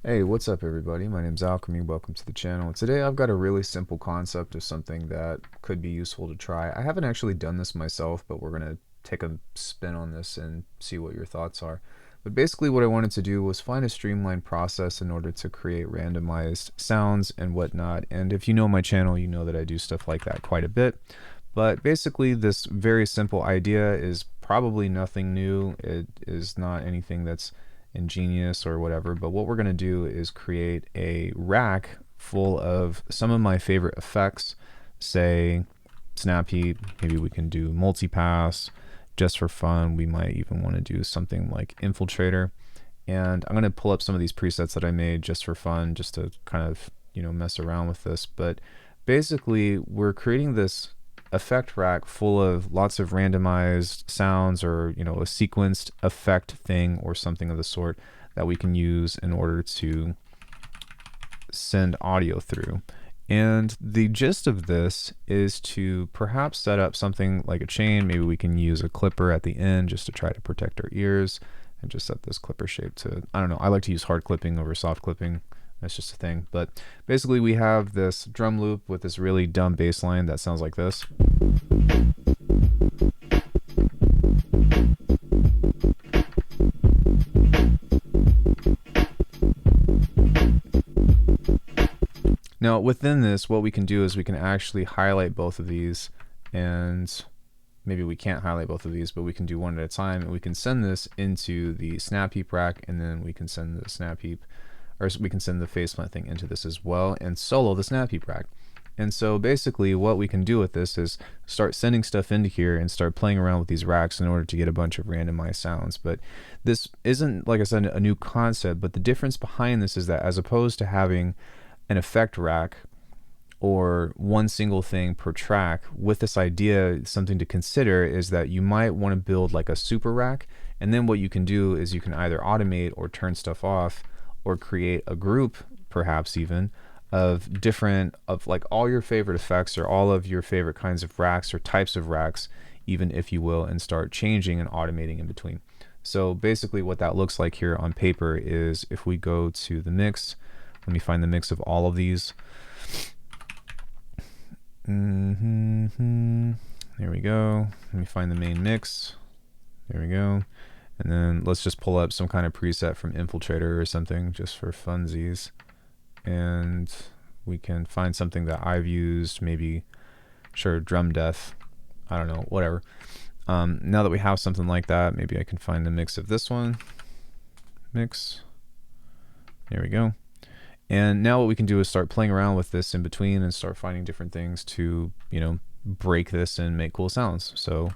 Hey, what's up everybody? My name's Alckemy. Welcome to the channel. Today I've got a really simple concept of something that could be useful to try. I haven't actually done this myself, but we're going to take a spin on this and see what your thoughts are. But basically what I wanted to do was find a streamlined process in order to create randomized sounds and whatnot. And if you know my channel, you know that I do stuff like that quite a bit. But basically this very simple idea is probably nothing new. It is not anything that's ingenious or whatever, but what we're going to do is create a rack full of some of my favorite effects, say snap heap. Maybe we can do multipass just for fun. We might even want to do something like infiltrator, and I'm going to pull up some of these presets that I made just for fun, just to kind of mess around with this. But basically we're creating this effect rack full of lots of randomized sounds, or a sequenced effect thing or something of the sort that we can use in order to send audio through. And the gist of this is to perhaps set up something like a chain. Maybe we can use a clipper at the end just to try to protect our ears, and just set this clipper shape to, I don't know, I like to use hard clipping over soft clipping. That's just a thing. But basically we have this drum loop with this really dumb bass line that sounds like this. Now within this, what we can do is we can actually highlight both of these, and maybe we can't highlight both of these, but we can do one at a time, and we can send this into the snap heap rack, and then we can send the snap heap, or we can send the faceplant thing into this as well, and solo the snap heap rack. And so basically what we can do with this is start sending stuff into here and start playing around with these racks in order to get a bunch of randomized sounds. But this isn't, like I said, a new concept, but the difference behind this is that as opposed to having an effect rack or one single thing per track, with this idea, something to consider is that you might want to build like a super rack, and then what you can do is you can either automate or turn stuff off, or create a group perhaps even of different, of like all your favorite effects or all of your favorite kinds of racks or types of racks, even, if you will, and start changing and automating in between. So basically what that looks like here on paper is, if we go to the mix, let me find the mix of all of these. There we go. Let me find the main mix. There we go. And then let's just pull up some kind of preset from Infiltrator or something just for funsies. And we can find something that I've used, maybe, sure, drum death. I don't know, whatever. Now that we have something like that, maybe I can find the mix of this one. Mix. There we go. And now what we can do is start playing around with this in between and start finding different things to, break this and make cool sounds. So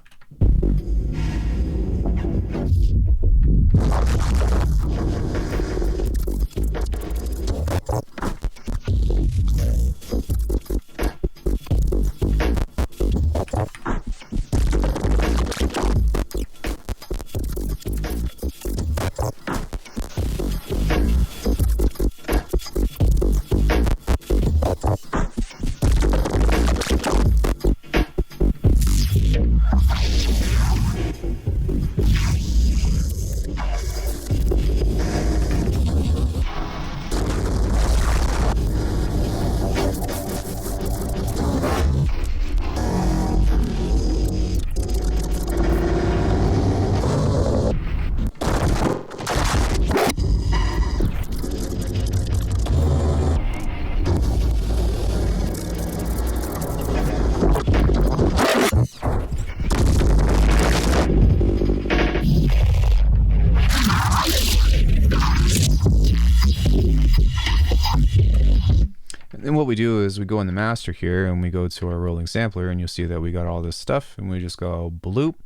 and what we do is we go in the master here and we go to our rolling sampler, and you'll see that we got all this stuff, and we just go bloop,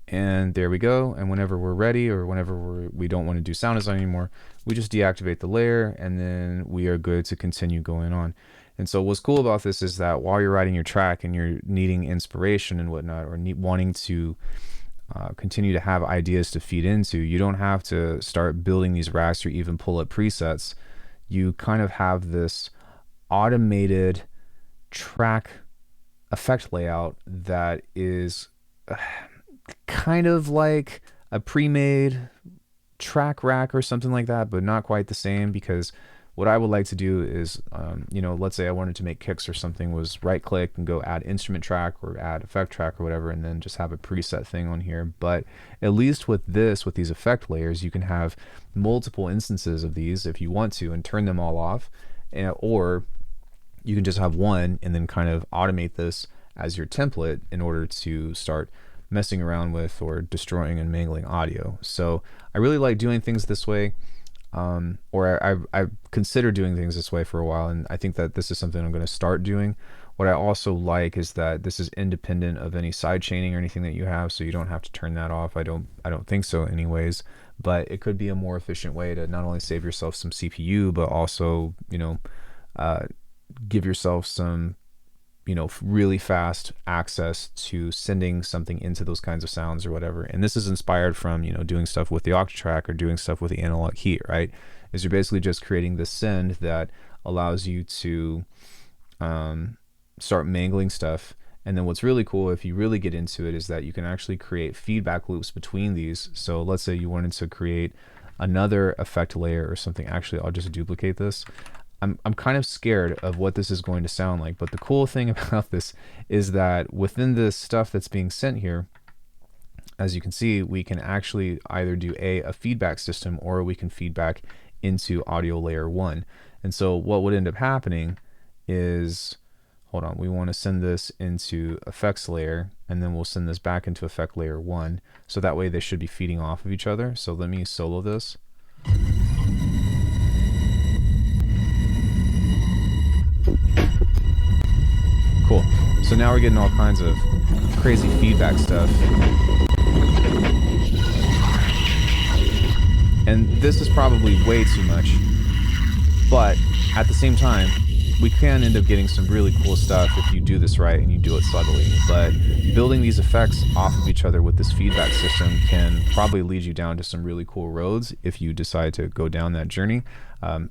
and there we go. And whenever we're ready, or whenever we don't want to do sound design anymore, we just deactivate the layer, and then we are good to continue going on. And so what's cool about this is that while you're writing your track and you're needing inspiration and whatnot, or wanting to continue to have ideas to feed into, you don't have to start building these racks or even pull up presets. You kind of have this automated track effect layout that is kind of like a pre-made track rack or something like that, but not quite the same, because what I would like to do is, you know, let's say I wanted to make kicks or something, was right click and go add instrument track or add effect track or whatever, and then just have a preset thing on here. But at least with this, with these effect layers, you can have multiple instances of these if you want to and turn them all off, or you can just have one and then kind of automate this as your template in order to start messing around with or destroying and mangling audio. So I really like doing things this way. Or I've considered doing things this way for a while, and I think that this is something I'm going to start doing. What I also like is that this is independent of any side chaining or anything that you have, so you don't have to turn that off. I don't think so anyways, but it could be a more efficient way to not only save yourself some CPU, but also, you know, give yourself some, you know, really fast access to sending something into those kinds of sounds or whatever. And this is inspired from, you know, doing stuff with the Octatrack or doing stuff with the analog heat, right? Is you're basically just creating this send that allows you to start mangling stuff. And then what's really cool, if you really get into it, is that you can actually create feedback loops between these. So let's say you wanted to create another effect layer or something. Actually, I'll just duplicate this. I'm kind of scared of what this is going to sound like, but the cool thing about this is that within this stuff that's being sent here, as you can see, we can actually either do a feedback system, or we can feedback into audio layer 1. And so what would end up happening is, hold on, we want to send this into effects layer, and then we'll send this back into effect layer 1. So that way they should be feeding off of each other. So let me solo this. Cool. So now we're getting all kinds of crazy feedback stuff. And this is probably way too much, but at the same time, we can end up getting some really cool stuff if you do this right and you do it subtly. But building these effects off of each other with this feedback system can probably lead you down to some really cool roads if you decide to go down that journey.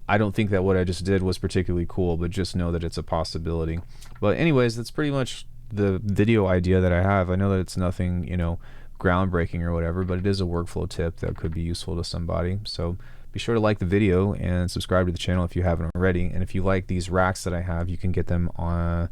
I don't think that what I just did was particularly cool, but just know that it's a possibility. But anyways, that's pretty much the video idea that I have. I know that it's nothing, you know, groundbreaking or whatever, but it is a workflow tip that could be useful to somebody. So be sure to like the video and subscribe to the channel if you haven't already. And if you like these racks that I have, you can get them on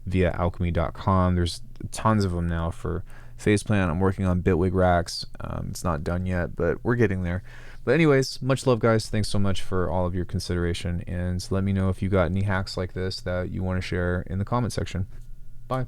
via Alckemy.com. There's tons of them now for Faceplant. I'm working on Bitwig racks. It's not done yet, but we're getting there. But anyways, much love, guys. Thanks so much for all of your consideration, and let me know if you got any hacks like this that you want to share in the comment section. Bye.